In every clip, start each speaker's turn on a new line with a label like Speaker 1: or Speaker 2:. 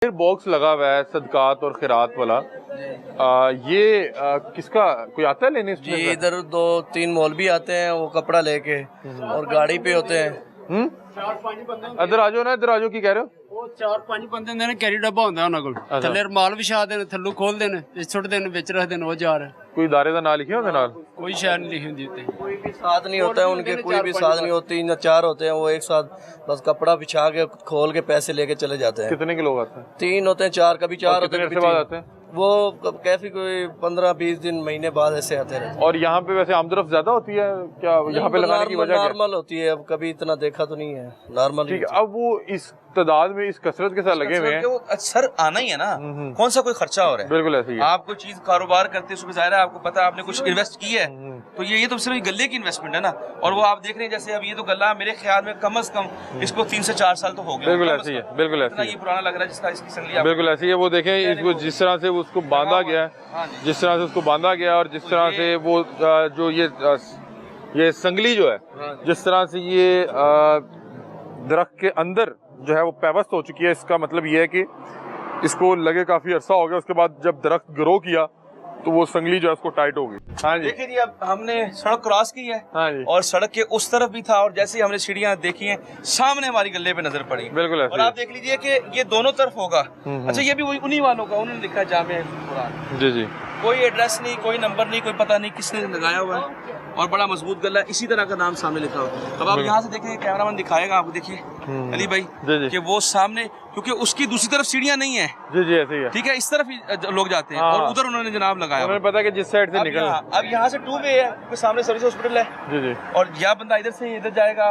Speaker 1: फिर बॉक्स लगा हुआ है सदकात और खैरात वाला। ये किसका कोई आता है लेने?
Speaker 2: जी इधर 2-3 मौलवी आते हैं वो कपड़ा लेके और गाड़ी पे होते हैं।
Speaker 1: इधर आ जाओ ना, इधर आ जाओ। की कह रहे हो?
Speaker 3: ਉਹ 4-5 ਬੰਦੇ ਨੇ ਕੈਰੀ ਡੱਬਾ ਹੁੰਦਾ ਉਹਨਾਂ ਕੋਲ, ਥੱਲੇ ਰਮਾਲ ਵਿਛਾ ਦੇਣ, ਥੱਲੋਂ ਖੋਲਦੇ ਨੇ, ਸੁੱਟਦੇ ਨੇ, ਵਿੱਚ ਰੱਖਦੇ ਨੇ। ਉਹ ਜਾ ਰਿਹਾ
Speaker 1: कोई इदारे का नाम लिखे होंगे नाल?
Speaker 3: कोई शहर नहीं लिखी होती उत्ते।
Speaker 2: कोई भी साथ नहीं होता है उनके, कोई भी साथ नहीं होती। 4 होते हैं वो एक साथ, बस कपड़ा बिछा के खोल के पैसे लेके चले जाते हैं।
Speaker 1: कितने के लोग आते हैं?
Speaker 2: 3 होते हैं, 4 कभी 4 होते हैं,
Speaker 1: कितने बाद आते हैं?
Speaker 2: वो कैफी कोई 15-20 दिन महीने बाद ऐसे आते रहते हैं।
Speaker 1: और यहाँ पे वैसे आमदरफ ज्यादा होती है क्या? यहाँ पे लगाने की वजह क्या?
Speaker 2: नॉर्मल होती है, अब कभी इतना देखा तो नहीं है, नॉर्मल।
Speaker 1: ठीक है, अब वो इस तादाद में इस कसरत के साथ लगे हुए हैं,
Speaker 4: सर आना ही है ना, कौन सा कोई खर्चा हो रहा है?
Speaker 1: बिल्कुल ऐसे ही है।
Speaker 4: आप कोई चीज कारोबार करते हैं, जाहिर है आपको पता है आपने कुछ इन्वेस्ट की है, तो ये तो सिर्फ गले की इन्वेस्टमेंट है ना। और वो आप देख रहे हैं जैसे अब ये तो गला मेरे ख्याल में कम से कम इसको 3 से 4 साल तो हो गए।
Speaker 1: बिल्कुल ऐसे ही है, बिल्कुल ऐसे ही
Speaker 4: ये पुराना लग रहा है जिसका इसकी संगली।
Speaker 1: बिल्कुल ऐसे ही है। वो देखें इसको जिस तरह से उसको बांधा गया है, जिस तरह से उसको बांधा गया और जिस तरह से वो जो ये संगली जो है, जिस तरह से ये दरख्त के अंदर जो है वो पैवस्त हो चुकी है, इसका मतलब ये है कि इसको लगे काफी अरसा हो गया। उसके बाद जब दरख्त ग्रो किया तो वो संगली जो है उसको टाइट हो गई। हाँ जी,
Speaker 4: देखिए जी अब हमने सड़क क्रॉस की है।
Speaker 1: हाँ जी,
Speaker 4: और सड़क के उस तरफ भी था और जैसे ही हमने सीढ़ियां देखी हैं सामने हमारी गले पे नजर पड़ी।
Speaker 1: बिल्कुल ऐसे
Speaker 4: और आप देख लीजिए कि ये दोनों तरफ होगा। अच्छा ये भी वही उन्हीं वालों का, उन्होंने लिखा जामे कुरान।
Speaker 1: जी जी।
Speaker 4: कोई एड्रेस नहीं, कोई नंबर नहीं, कोई पता नहीं किसने लगाया हुआ है और बड़ा मजबूत गला है। इसी तरह का नाम सामने लिखा हुआ है। अब आप यहाँ से देखेंगे, कैमरामैन दिखाएगा आपको, देखिए अली भाई कि वो सामने, क्योंकि उसकी दूसरी तरफ सीढ़ियाँ नहीं है।
Speaker 1: जी जी ऐसे ही है।
Speaker 4: ठीक है, इस तरफ ही लोग जाते हैं और उधर उन्होंने जनाब लगाया।
Speaker 1: उन्हें पता है कि जिस साइड से निकल,
Speaker 4: अब यहाँ से 2 वे है, क्योंकि सामने सर्विस हॉस्पिटल है।
Speaker 1: जी जी।
Speaker 4: और यह बंदा इधर से इधर जाएगा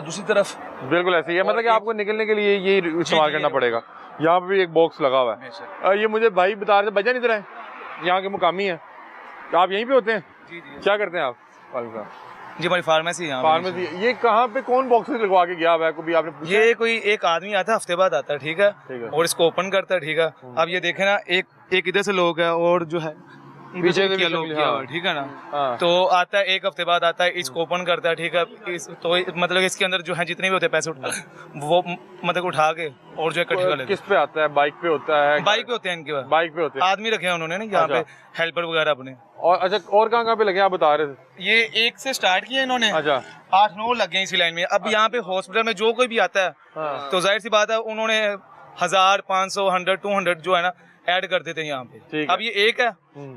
Speaker 4: दूसरी तरफ।
Speaker 1: बिल्कुल ऐसे ही है, मतलब कि आपको निकलने के लिए ये इस्तेमाल करना पड़ेगा। यहाँ पे भी एक बॉक्स लगा हुआ है। ये मुझे भाई बता रहे थे, भजन इधर है, यहाँ के मुकामी है। आप यहीं पे होते हैं?
Speaker 4: जी जी।
Speaker 1: क्या करते हैं आप?
Speaker 5: जी हमारी फार्मेसी यहाँ
Speaker 1: फार्मेसी। ये कहाँ पे कौन बॉक्सेस लगवा के गया हुआ है? कभी आपने पूछा?
Speaker 5: ये कोई एक आदमी आता है, हफ्ते बाद आता है, ठीक है, और इसको ओपन करता है, ठीक है। अब ये देखे ना, एक इधर से लोग है और जो है
Speaker 1: पीछे से
Speaker 5: क्या लोग किया हुआ है, ठीक है ना। तो आता है, एक हफ्ते बाद आता है, इसको ओपन करता है, ठीक है। तो मतलब इसके अंदर जो है जितने भी होते हैं पैसे वो मतलब उठा के और जो है इकट्ठे कर लेते हैं।
Speaker 1: किस पे आता है? बाइक पे होता है?
Speaker 5: बाइक पे होते हैं इनके पास,
Speaker 1: बाइक पे होते हैं।
Speaker 5: आदमी रखे हैं उन्होंने ना यहाँ पे, हेल्पर वगैरह अपने।
Speaker 1: और अच्छा, और कहाँ पे लगे आप बता रहे थे?
Speaker 5: ये एक से स्टार्ट किया इन्होंने,
Speaker 1: अच्छा
Speaker 5: 8-9 लग गए इसी लाइन में। अब यहाँ पे हॉस्पिटल में जो कोई भी आता है तो जाहिर सी बात है उन्होंने 1000, 500, 100, 200 जो है ना ऐड कर देते हैं यहाँ पे। अब ये एक है,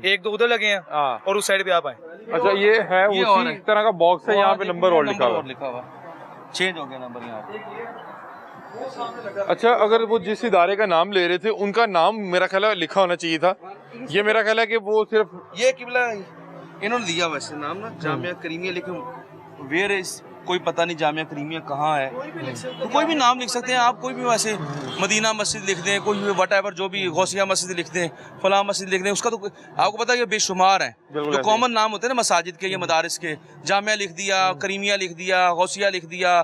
Speaker 5: 1-2 उधर लगे हैं और उस साइड पे आप आए।
Speaker 1: अच्छा ये है उसी तरह का बॉक्स है, यहाँ पे नंबर और लिखा हुआ।
Speaker 4: चेंज हो गया नंबर यहाँ पे।
Speaker 1: अच्छा, अगर वो जिस इदारे का नाम ले रहे थे उनका नाम मेरा ख्याल है लिखा होना चाहिए था। ये मेरा ख्याल है कि वो सिर्फ
Speaker 4: ये किबला इन्होंने दिया वैसे नाम ना, जामिया करीमिया, लेकिन वेयर इज कोई पता नहीं जामिया करीमिया कहाँ है। तो कोई भी नाम लिख सकते हैं आप, कोई भी वैसे मदीना मस्जिद लिख दें, कोई भी वट एवर, जो भी गौसिया मस्जिद लिख दें, फलां मस्जिद लिख दें, उसका तो आपको पता है कि बेशुमार है जो कॉमन नाम होते हैं ना मसाजिद के या मदारिस के। जामिया लिख दिया, करीमिया लिख दिया, गौसिया लिख दिया,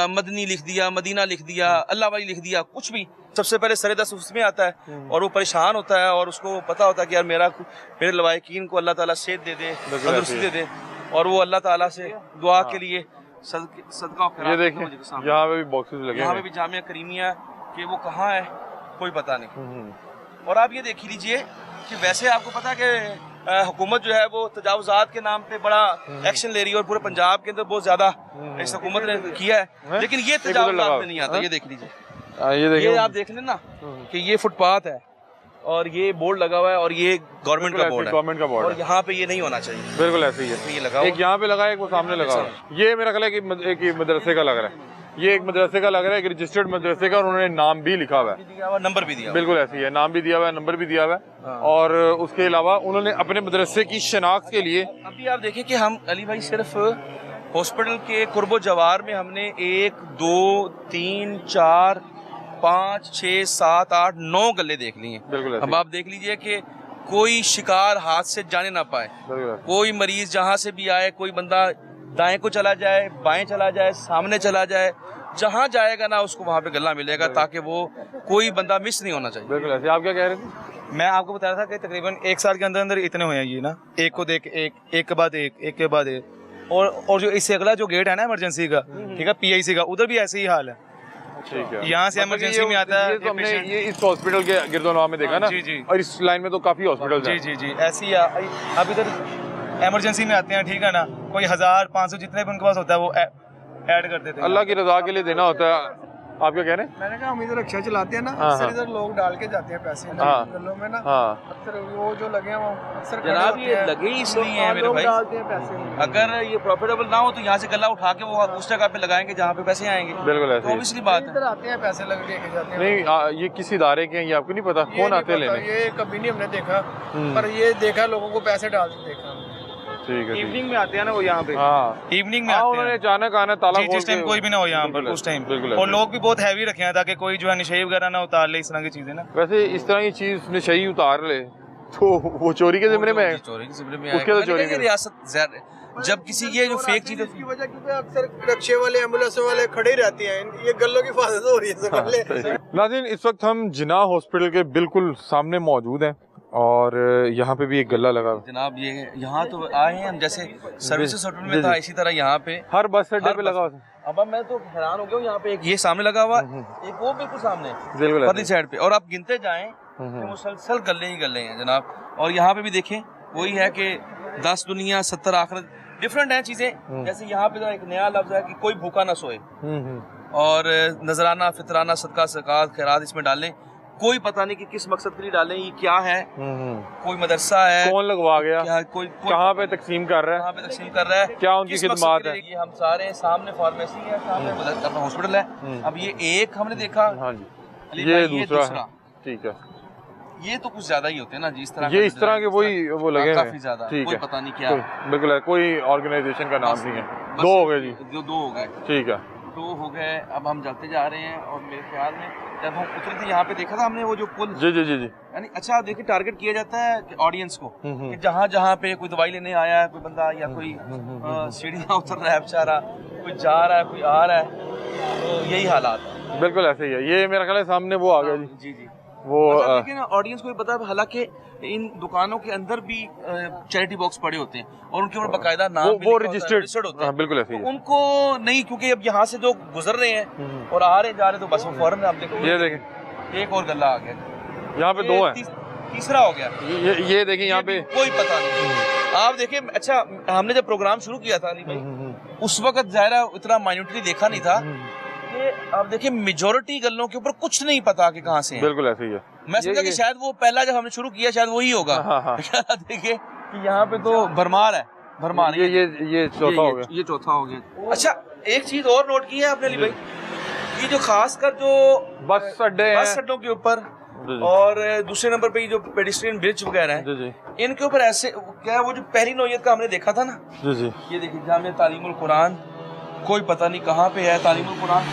Speaker 4: मदनी लिख दिया, मदीना लिख दिया, अल्लाह वाली लिख दिया, कुछ भी। सबसे पहले सरेदस उसमें आता है और वो परेशान होता है और उसको पता होता है कि यार मेरे लवाकिन को अल्लाह ताला सेहत दे दे, तंदुरुस्ती दे दे, और वो अल्लाह ताला से दुआ के लिए सदका।
Speaker 1: ये देखें यहाँ पे भी बॉक्सेस लगे हैं,
Speaker 4: यहाँ पे भी जामिया करीमिया कि वो कहाँ है कोई पता नहीं। और आप ये देख लीजिए कि वैसे आपको पता है कि हुकूमत जो है वो तजावुजात के नाम पे बड़ा एक्शन ले रही है और पूरे पंजाब के अंदर बहुत ज्यादा इस हुकूमत ने किया है, लेकिन ये तजावुजात में नहीं आता। ये देख लीजिए, ये आप देख लें ना कि ये फुटपाथ है और ये बोर्ड लगा हुआ है और ये गवर्नमेंट का बोर्ड है,
Speaker 1: गवर्नमेंट का बोर्ड
Speaker 4: और यहाँ पे ये नहीं होना चाहिए।
Speaker 1: बिल्कुल ऐसे ही है,
Speaker 4: ये लगा
Speaker 1: एक यहाँ पे लगा है, एक वो सामने लगा है। ये मेरा ख्याल है कि एक मदरसे का लग रहा है, ये एक मदरसे का लग रहा है, एक रजिस्टर्ड मदरसे का, और उन्होंने नाम भी लिखा हुआ है,
Speaker 4: नंबर भी दिया।
Speaker 1: बिल्कुल ऐसे ही है, नाम भी दिया हुआ है, नंबर भी दिया हुआ है। और उसके अलावा उन्होंने अपने मदरसे की शनाख्त के लिए,
Speaker 4: अभी आप देखें कि हम अली भाई सिर्फ हॉस्पिटल के कुर्बो जवार में हमने 1, 2, 3, 4, 5, 6, 7, 8, 9 गले देख लिए। अब आप देख लीजिए कि कोई शिकार हाथ से जाने ना पाए, कोई मरीज जहाँ से भी आए, कोई बंदा दाएं को चला जाए, बाएं चला जाए, सामने चला जाए, जहाँ जाएगा ना उसको वहाँ पे गला मिलेगा, ताकि वो कोई बंदा मिस नहीं होना चाहिए।
Speaker 1: बिल्कुल ऐसे। आप क्या कह रहे थे?
Speaker 5: मैं आपको बता रहा था कि तकरीबन 1 साल के अंदर अंदर इतने हुए हैं ये ना, एक को देख एक के बाद एक के बाद एक। और जो इससे अगला जो गेट है ना इमरजेंसी का, ठीक है, PIC का, उधर भी ऐसे ही हाल है।
Speaker 1: ठीक है।
Speaker 5: यहाँ से
Speaker 1: मतलब
Speaker 5: इमरजेंसी
Speaker 1: ये-
Speaker 5: में आता है
Speaker 1: ये तो हमने
Speaker 5: patient।
Speaker 1: ये इस हॉस्पिटल के गिरदोनवा में देखा ना।
Speaker 5: जी, जी।
Speaker 1: और इस लाइन में तो काफी हॉस्पिटल
Speaker 5: जी
Speaker 1: हैं।
Speaker 5: जी जी ऐसी अब इधर इमरजेंसी में आते हैं, ठीक है ना, कोई 1000-500 जितने भी उनके पास होता है वो ऐड कर देते हैं।
Speaker 1: अल्लाह की रजा के लिए देना होता है। आप क्या कह रहे हैं?
Speaker 6: मैंने कहा हम इधर रिक्शा चलाते हैं ना,
Speaker 1: हाँ,
Speaker 6: अक्सर
Speaker 1: हाँ।
Speaker 6: इधर लोग डाल के जाते हैं पैसे
Speaker 1: हाँ।
Speaker 6: गलों में ना।
Speaker 1: हाँ
Speaker 6: अक्सर वो जो लगे हैं वो अक्सर खड़े
Speaker 4: जनाब
Speaker 6: होते
Speaker 4: ये
Speaker 6: हैं।
Speaker 4: लगे ही इसलिए हैं
Speaker 6: लोग
Speaker 4: मेरे भाई,
Speaker 6: डालते हैं पैसे।
Speaker 4: अगर ये प्रॉफिटेबल ना हो तो यहाँ से गला उठा के वो उस जगह पे लगाएंगे जहाँ पे पैसे आएंगे।
Speaker 1: बिल्कुल
Speaker 4: तो
Speaker 1: ऐसे ही।
Speaker 4: ऑब्वियसली बात है।
Speaker 6: इधर आते हैं पैसे लग लेके जाते हैं।
Speaker 1: नहीं ये किस इदारे के हैं ये आपको नहीं पता?
Speaker 6: ये
Speaker 1: कौन
Speaker 6: नहीं
Speaker 1: आते हैं
Speaker 6: पता,
Speaker 1: लेने?
Speaker 6: ये कभी नहीं हमने देखा,
Speaker 1: हम्म।
Speaker 6: पर ये देखा लोगों को पैसे डालते देखा हमने।
Speaker 1: ठीक है।
Speaker 5: इवनिंग में आते हैं ना वो यहाँ पे,
Speaker 1: हाँ
Speaker 5: इवनिंग में
Speaker 1: हाँ,
Speaker 5: आते
Speaker 1: उन्होंने
Speaker 5: हैं
Speaker 1: अचानक आना ताला
Speaker 5: जी,
Speaker 1: खोल
Speaker 5: जिस टाइम
Speaker 1: के-
Speaker 5: कोई भी ना हो यहाँ पर
Speaker 1: बिल्कुल,
Speaker 5: उस टाइम।
Speaker 1: बिल्कुल
Speaker 5: और
Speaker 1: ऐसे।
Speaker 5: लोग भी बहुत हैवी रखे हैं ताकि कोई जो है नशे वगैरह ना उतार ले, इस तरह की चीजें ना।
Speaker 1: वैसे इस तरह की चीज नशई उतार ले तो वो चोरी के जिम्मे में है।
Speaker 4: चोरी के जिम्मे में
Speaker 1: उसके तो
Speaker 4: आएगा।
Speaker 1: चोरी
Speaker 4: मैंने कहा ये
Speaker 1: के-
Speaker 4: रियासत जब किसी ये जो फेक चीज
Speaker 6: इसकी वजह क्योंकि अक्सर रिक्शे वाले एम्बुलेंस वाले खड़े ही रहते हैं, ये गलों की हिफाजत हो रही है सबसे पहले।
Speaker 1: नाज़रीन इस वक्त हम जिना हॉस्पिटल के बिल्कुल सामने मौजूद हैं और यहाँ पे भी एक गला लगा हुआ है।
Speaker 4: जनाब ये यहाँ तो आए हैं हम, जैसे सर्विसेज होटल
Speaker 1: जी,
Speaker 4: में था
Speaker 1: जी।
Speaker 4: इसी तरह यहाँ पे
Speaker 1: हर बस अड्डे
Speaker 4: हर
Speaker 1: पे
Speaker 4: बस-
Speaker 1: लगा हुआ है।
Speaker 4: अब मैं तो हैरान हो गया हूँ, यहाँ पे एक ये सामने लगा हुआ, एक वो बिल्कुल सामने
Speaker 1: बिल्कुल
Speaker 4: परली
Speaker 1: ऐसे।
Speaker 4: साइड पे, और आप गिनते जाएं तो मुसलसल गले ही गले हैं जनाब। और यहाँ पे भी देखें वही है कि 10 दुनिया 70 आखिरत डिफरेंट है चीजें। जैसे यहाँ पे एक नया लफ्ज है कि कोई भूखा ना सोए, और नजराना फितराना सदका ज़कात खैरात इसमें डालें, कोई पता नहीं कि किस मकसद के लिए डालें, ये क्या है, कोई मदरसा है,
Speaker 1: कौन लगवा गया,
Speaker 4: क्या कोई
Speaker 1: कहाँ पे तकसीम कर रहा है,
Speaker 4: कहाँ पे तकसीम कर रहा है,
Speaker 1: क्या उनकी
Speaker 4: किस
Speaker 1: खिदमत
Speaker 4: मकसद के
Speaker 1: है।
Speaker 4: लिए। ये हम सारे सामने फार्मेसी है, सामने अपना हॉस्पिटल है। अब ये एक हमने देखा,
Speaker 1: हाँ जी
Speaker 4: अली
Speaker 1: ये
Speaker 4: भाई,
Speaker 1: दूसरा है। ठीक है।
Speaker 4: ये तो कुछ ज्यादा ही होते हैं ना जी, इस तरह
Speaker 1: ये
Speaker 4: का
Speaker 1: इस तरह के वही वो लगे हैं।
Speaker 4: काफी ज्यादा,
Speaker 1: ठीक
Speaker 4: कोई
Speaker 1: है।
Speaker 4: पता नहीं क्या
Speaker 1: बिल्कुल है, कोई ऑर्गेनाइजेशन का नाम नहीं है।
Speaker 4: बस
Speaker 1: दो हो गए जी।
Speaker 4: दो हो गए,
Speaker 1: ठीक है।
Speaker 4: 2 हो गए। अब हम जाते जा रहे हैं और मेरे ख्याल में जब हम उतरे थे यहाँ पे देखा था हमने वो जो पुल,
Speaker 1: जी जी जी जी।
Speaker 4: यानी अच्छा देखिए टारगेट किया जाता है कि ऑडियंस को, कि जहाँ जहाँ पे कोई दवाई लेने आया है कोई बंदा, या कोई सीढ़ियाँ उतर रहा है बेचारा, कोई जा रहा है कोई आ रहा है, तो यही हालात है।
Speaker 1: बिल्कुल ऐसे ही है। ये मेरा ख्याल है सामने वो आ गया जी।
Speaker 4: जी जी।
Speaker 1: वो
Speaker 4: अच्छा, लेकिन ऑडियंस को भी पता है, हालांकि इन दुकानों के अंदर भी चैरिटी बॉक्स पड़े होते हैं और उनके ऊपर बाकायदा नाम भी
Speaker 1: वो
Speaker 4: लिखा होता है,
Speaker 1: रजिस्टर्ड
Speaker 4: होता है।
Speaker 1: हाँ, बिल्कुल ऐसे ही
Speaker 4: तो
Speaker 1: है।
Speaker 4: उनको नहीं, क्योंकि अब यहाँ से जो गुजर रहे हैं और आ रहे जा रहे, तो बस वो फौरन आप देखो
Speaker 1: ये देखें
Speaker 4: एक और गला आ गया,
Speaker 1: यहाँ पे
Speaker 4: ये
Speaker 1: 2 हैं।
Speaker 4: तीसरा हो गया।
Speaker 1: ये देखिए यहाँ पे
Speaker 4: कोई पता नहीं। आप देखिए, अच्छा हमने जब प्रोग्राम शुरू किया था अली भाई, उस वक्त ज़ाहिर है इतना माइन्यूटली देखा नहीं था कि आप देखिए मेजोरिटी गल्लों के ऊपर कुछ नहीं पता कि कहाँ से हैं।
Speaker 1: बिल्कुल ऐसे ही है।
Speaker 4: मैं समझा कि शायद वो पहला जब हमने शुरू किया शायद वही होगा।
Speaker 1: हाँ, हाँ।
Speaker 4: देखिए कि यहाँ पे तो भरमार है, भरमार।
Speaker 1: ये चौथा हो गया।
Speaker 4: ये चौथा हो गया। अच्छा एक चीज और नोट की है आपने अली भाई, ये जो खासकर जो
Speaker 1: बस अड्डे
Speaker 4: बस
Speaker 1: हैं।
Speaker 4: अड्डों के ऊपर
Speaker 1: जी, जी।
Speaker 4: और दूसरे नंबर पे ये जो पेडिस्ट्रियन ब्रिज वगैरह है,
Speaker 1: जी जी
Speaker 4: इनके ऊपर ऐसे क्या है, वो जो पहली नौयत का हमने देखा था ना,
Speaker 1: जी जी।
Speaker 4: ये देखिए जामिया तालीमुल कुरान, कोई पता नहीं कहाँ पे है तालीमुल कुरान।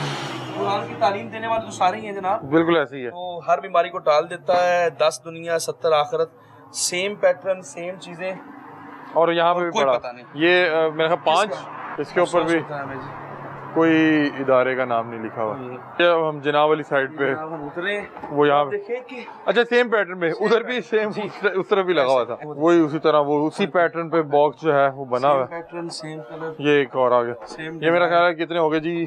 Speaker 4: कुरान की तालीम देने वाले तो सारे ही हैं जनाब।
Speaker 1: बिल्कुल ऐसे ही है।
Speaker 4: तो हर बीमारी को टाल देता है, 10 दुनिया 70 आखिरत, सेम पैटर्न सेम चीजें।
Speaker 1: और यहाँ पे
Speaker 4: और
Speaker 1: भी
Speaker 4: कोई
Speaker 1: पड़ा
Speaker 4: पता नहीं।
Speaker 1: ये मेरे ख्याल 5 इसके ऊपर भी
Speaker 4: होता है हमें जी।
Speaker 1: कोई इदारे का नाम नहीं लिखा हुआ। ये अब हम जिना वाली साइड पे
Speaker 4: अब हम उतरे,
Speaker 1: वो यहाँ पे
Speaker 4: देखे कि
Speaker 1: अच्छा सेम पैटर्न में उधर भी सेम उस तरफ भी लगा हुआ था, वही उसी तरह वो उसी पैटर्न पे बॉक्स जो है वो बना हुआ है।
Speaker 4: पैटर्न सेम कलर
Speaker 1: ये एक और आ गया।
Speaker 4: सेम।
Speaker 1: ये मेरा ख्याल है कितने हो गए जी?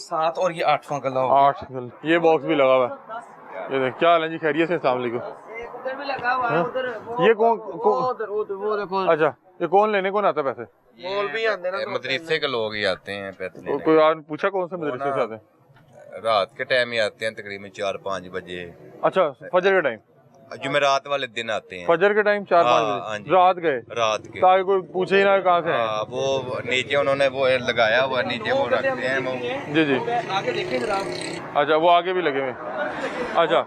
Speaker 4: 7 और ये 8वां गला होगा।
Speaker 1: 8। ये बॉक्स भी लगा हुआ है। ये देख क्या हाल है जी, खैरियत से? अस्सलाम वालेकुम।
Speaker 6: उधर भी लगा हुआ है, उधर
Speaker 1: ये वो
Speaker 6: देखो
Speaker 1: अच्छा ये कौन लेने कौन आता है पैसे?
Speaker 6: बोल भी आते ना,
Speaker 7: मदरसे के लोग ही आते हैं पैसे लेने।
Speaker 1: कोई आपने पूछा कौन से मदरसे से आते हैं?
Speaker 7: रात के टाइम ही आते हैं तकरीबन 4-5 बजे,
Speaker 1: अच्छा फजर के टाइम?
Speaker 7: जुमेरात वाले दिन आते हैं।
Speaker 1: फजर के टाइम 4-5
Speaker 7: हाँ
Speaker 1: बजे
Speaker 7: जी।
Speaker 1: रात गए
Speaker 7: रात के
Speaker 1: ताकि कोई पूछे ही ना कहाँ से आए।
Speaker 7: हाँ, वो नीचे उन्होंने वो लगाया हुआ, नीचे वो रखते हैं वो।
Speaker 1: जी जी।
Speaker 4: आगे देखें जनाब।
Speaker 1: अच्छा वो आगे भी लगे हुए। अच्छा